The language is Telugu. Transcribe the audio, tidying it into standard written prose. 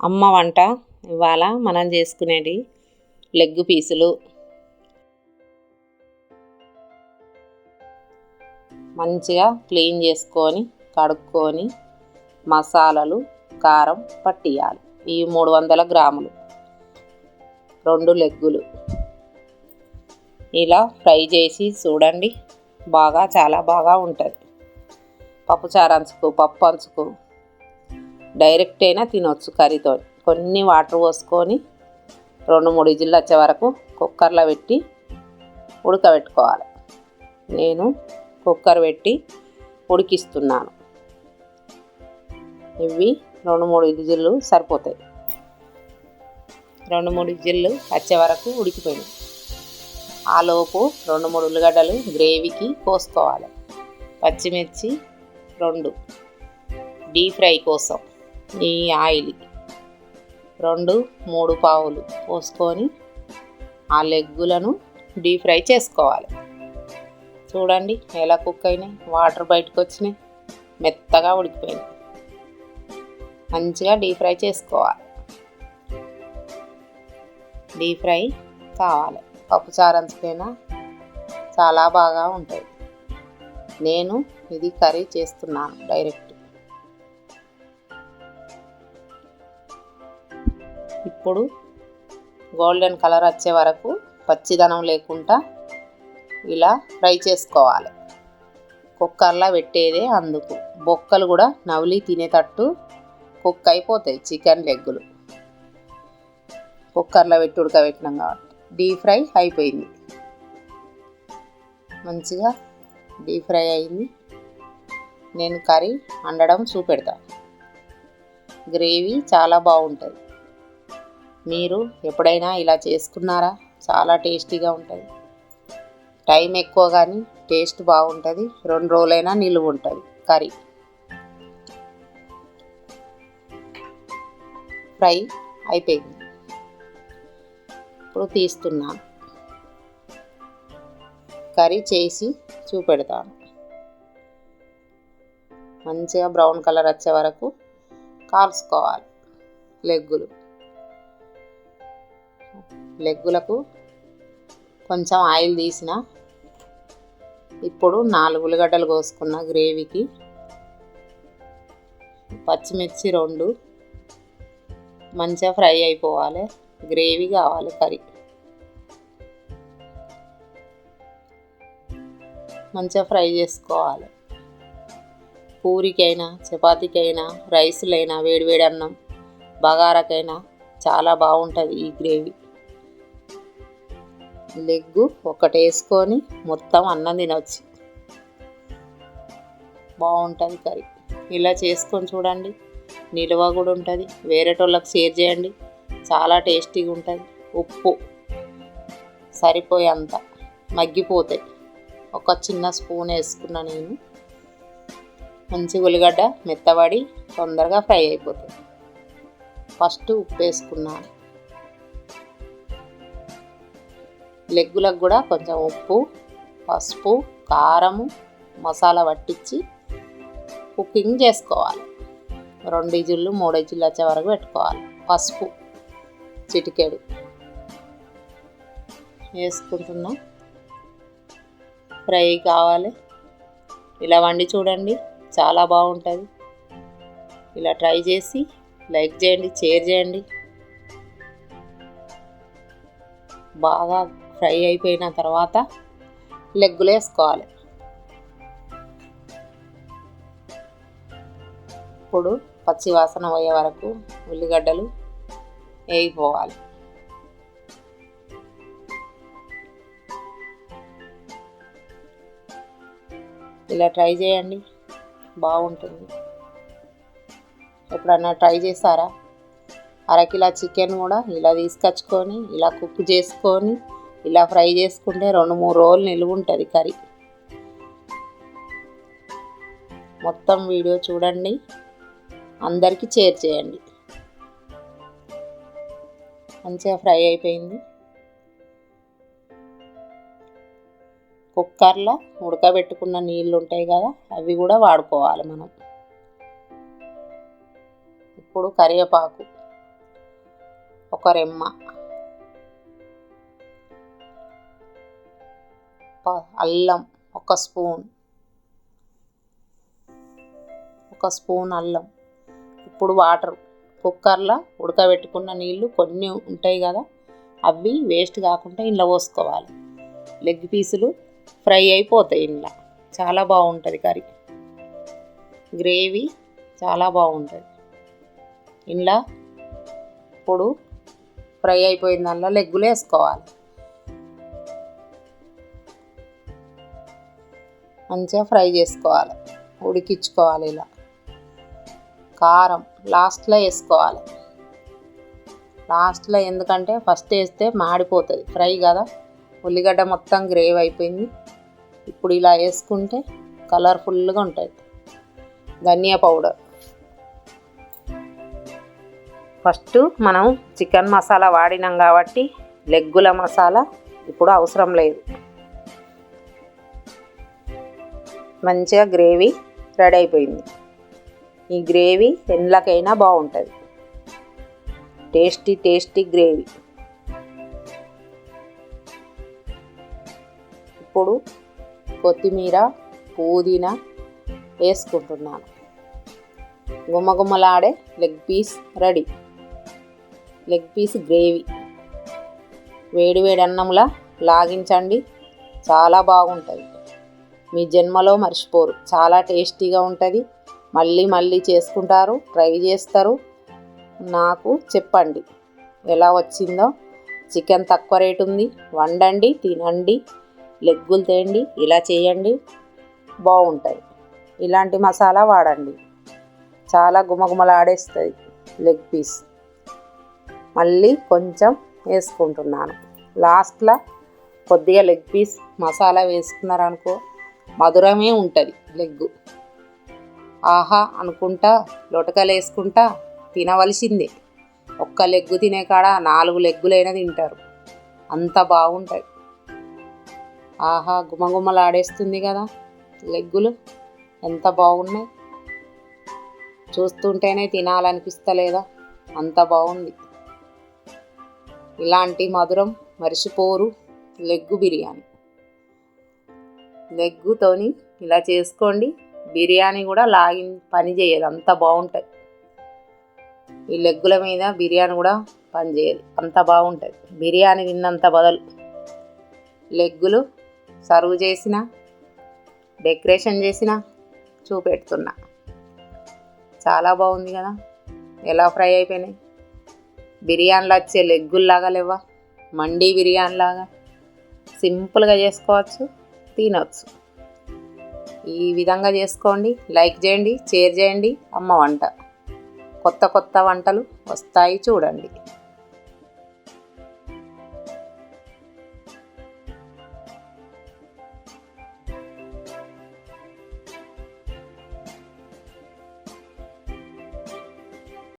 అమ్మ వంట ఇవాళ మనం చేసుకునేది లెగ్ పీసులు. మంచిగా క్లీన్ చేసుకొని కడుక్కొని మసాలాలు కారం పట్టియాలి. ఈ 300 గ్రాములు 2 లెగ్గులు ఇలా ఫ్రై చేసి చూడండి, చాలా బాగా ఉంటుంది. పప్పుచారు అంచుకు, పప్పు అంచుకు డైరెక్ట్ అయినా తినొచ్చు కర్రీతో. కొన్ని వాటర్ పోసుకొని 2-3 విజిల్లు వచ్చే వరకు కుక్కర్లో పెట్టి ఉడకబెట్టుకోవాలి. నేను కుక్కర్ పెట్టి ఉడికిస్తున్నాను. ఇవి 2-3 విజిల్లు సరిపోతాయి. 2-3 విజిల్లు వచ్చే వరకు ఉడికిపోయినాయి. ఆలోపు 2-3 ఉల్లిగడ్డలు గ్రేవీకి కోసుకోవాలి. పచ్చిమిర్చి 2 డీప్ ఫ్రై కోసం ఈ ఆయిల్ 2-3 పావులు పోసుకొని ఆ లెగ్గులను డీప్ ఫ్రై చేసుకోవాలి. చూడండి ఎలా కుక్ అయినాయి, వాటర్ బయటకు వచ్చినాయి, మెత్తగా ఉడికిపోయినాయి. మంచిగా డీప్ ఫ్రై చేసుకోవాలి. డీప్ ఫ్రై కావాలి. పప్పుచారు అంచుకైనా చాలా బాగా ఉంటుంది. నేను ఇది కర్రీ చేస్తున్నాను డైరెక్ట్. ఇప్పుడు గోల్డెన్ కలర్ వచ్చే వరకు పచ్చిదనం లేకుండా ఇలా ఫ్రై చేసుకోవాలి. కుక్కర్లో పెట్టేదే అందుకు. బొక్కలు కూడా నవ్వులి తినేటట్టు కుక్ అయిపోతాయి చికెన్ లెగ్గులు. కుక్కర్లో పెట్టి ఉడకబెట్టినాం కాబట్టి డీప్ ఫ్రై అయిపోయింది. మంచిగా డీప్ ఫ్రై అయింది. నేను కర్రీ వండడం చూపెడతాను. గ్రేవీ చాలా బాగుంటుంది. మీరు ఎప్పుడైనా ఇలా చేసుకున్నారా? చాలా టేస్టీగా ఉంటుంది. టైం ఎక్కువ కానీ టేస్ట్ బాగుంటుంది. 2 రోజులైనా నిలువ ఉంటుంది కర్రీ. ఫ్రై అయిపోయింది. ఇప్పుడు తీస్తున్నాను. కర్రీ చేసి చూపెడతాను. మంచిగా బ్రౌన్ కలర్ వచ్చే వరకు కాల్చుకోవాలి లెగ్గులకు కొంచెం ఆయిల్ తీసిన. ఇప్పుడు 4 ఉల్లిగడ్డలు కోసుకున్న గ్రేవీకి పచ్చిమిర్చి 2 మంచిగా ఫ్రై అయిపోవాలి. గ్రేవీ కావాలి కర్రీ. మంచిగా ఫ్రై చేసుకోవాలి. పూరికైనా, చపాతీకైనా, రైస్లైనా, వేడివేడి అన్నం, బగారాకైనా చాలా బాగుంటుంది ఈ గ్రేవీ. లెగ్గు ఒకటి వేసుకొని మొత్తం అన్నం తినవచ్చు. బాగుంటుంది కర్రీ. ఇలా చేసుకొని చూడండి, నిల్వ కూడా ఉంటుంది. వేరేటోళ్ళకి షేర్ చేయండి. చాలా టేస్టీగా ఉంటుంది. ఉప్పు సరిపోయేంత, మగ్గిపోతాయి. ఒక చిన్న స్పూన్ వేసుకున్నా నేను. మంచి ఉల్లిగడ్డ మెత్తబడి తొందరగా ఫ్రై అయిపోతుంది. ఫస్ట్ ఉప్పు వేసుకున్నాను. లెగ్గులకు కూడా కొంచెం ఉప్పు, పసుపు, కారము, మసాలా పట్టించి కుకింగ్ చేసుకోవాలి. 2 విజిల్లు 3 విజిల్లు వచ్చే వరకు పెట్టుకోవాలి. పసుపు చిటికెడు వేసుకుంటున్నా. ఫ్రై కావాలి. ఇలా వండి చూడండి, చాలా బాగుంటుంది. ఇలా ట్రై చేసి లైక్ చేయండి, షేర్ చేయండి. బాగా ఫ్రై అయిపోయిన తర్వాత లెగ్గులు వేసుకోవాలి. ఇప్పుడు పచ్చి వాసన పోయే వరకు ఉల్లిగడ్డలు వేగిపోవాలి. ఇలా ట్రై చేయండి, బాగుంటుంది. ఎప్పుడన్నా ట్రై చేస్తారా? అరకిలో చికెన్ కూడా ఇలా తీసుకొచ్చుకొని ఇలా కుక్ చేసుకొని ఇలా ఫ్రై చేసుకుంటే 2-3 రోజులు నిలువ ఉంటుంది కర్రీ. మొత్తం వీడియో చూడండి, అందరికీ షేర్ చేయండి. మంచిగా ఫ్రై అయిపోయింది. కుక్కర్లో ఉడకబెట్టుకున్న నీళ్ళు ఉంటాయి కదా, అవి కూడా వాడుకోవాలి మనం. ఇప్పుడు కరివేపాకు ఒక రెమ్మ, అల్లం ఒక స్పూన్ అల్లం. ఇప్పుడు వాటర్, కుక్కర్లో ఉడకబెట్టుకున్న నీళ్ళు కొన్ని ఉంటాయి కదా, అవి వేస్ట్ కాకుండా ఇందులో పోసుకోవాలి. లెగ్ పీసులు ఫ్రై అయిపోతాయి. ఇందులో చాలా బాగుంటుంది కర్రీ, గ్రేవీ చాలా బాగుంటుంది. ఇందులో ఇప్పుడు ఫ్రై అయిపోయిన దానిలో లెగ్గులు వేసుకోవాలి. మంచిగా ఫ్రై చేసుకోవాలి, ఉడికించుకోవాలి. ఇలా కారం లాస్ట్లో వేసుకోవాలి. లాస్ట్లో ఎందుకంటే ఫస్ట్ వేస్తే మాడిపోతుంది, ఫ్రై కదా. ఉల్లిగడ్డ మొత్తం గ్రేవీ అయిపోయింది. ఇప్పుడు ఇలా వేసుకుంటే కలర్ఫుల్గా ఉంటుంది. ధనియా పౌడర్, ఫస్ట్ మనం చికెన్ మసాలా వాడినాం కాబట్టి లెగ్గుల మసాలా ఇప్పుడు అవసరం లేదు. మంచిగా గ్రేవీ రెడీ అయిపోయింది. ఈ గ్రేవీ ఎండ్లకైనా బాగుంటుంది, టేస్టీ గ్రేవీ. ఇప్పుడు కొత్తిమీర, పుదీనా వేసుకుంటున్నాను. గుమ్మగుమ్మలాడే leg piece ready. Leg piece gravy వేడి అన్నంలా లాగించండి, చాలా బాగుంటుంది. మీ జన్మలో మర్చిపోరు, చాలా టేస్టీగా ఉంటుంది. మళ్ళీ చేసుకుంటారు, ట్రై చేస్తారు. నాకు చెప్పండి ఎలా వచ్చిందో. చికెన్ తక్కువ రేటు ఉంది, వండండి, తినండి, లెగ్గులు తేండి, ఇలా చేయండి, బాగుంటుంది. ఇలాంటి మసాలా వాడండి, చాలా గుమగుమలాడేస్తుంది లెగ్ పీస్. మళ్ళీ కొంచెం వేసుకుంటున్నాను. లాస్ట్లో కొద్దిగా లెగ్ పీస్ మసాలా వేసుకున్నారనుకో, మధురమే ఉంటుంది లెగ్గు. ఆహా అనుకుంటా లొటకలు వేసుకుంటా తినవలసిందే. ఒక్క లెగ్గు తినే కాడ 4 లెగ్గులైనా తింటారు, అంత బాగుంటుంది. ఆహా గుమగుమలాడేస్తుంది కదా లెగ్గులు, ఎంత బాగున్నాయి. చూస్తుంటేనే తినాలనిపిస్తలేదా, అంత బాగుంది. ఇలాంటి మధురం మర్చిపోరు లెగ్గు బిర్యానీ. లెగ్గుతోని ఇలా చేసుకోండి, బిర్యానీ కూడా పని చేయదు, అంత బాగుంటుంది. ఈ లెగ్గుల మీద బిర్యానీ కూడా పని చేయదు, అంత బాగుంటుంది. బిర్యానీ తిన్నంత బదులు లెగ్గులు సర్వ్ చేసిన, డెకరేషన్ చేసిన చూపెడుతున్నా. చాలా బాగుంది కదా, ఎలా ఫ్రై అయిపోయినాయి. బిర్యానీలో వచ్చే లెగ్గుల్లాగా లేవా, మండీ బిర్యానీలాగా సింపుల్గా చేసుకోవచ్చు, తినవచ్చు. ఈ విధంగా చేసుకోండి. లైక్ చేయండి, షేర్ చేయండి. అమ్మ వంట, కొత్త వంటలు వస్తాయి చూడండి.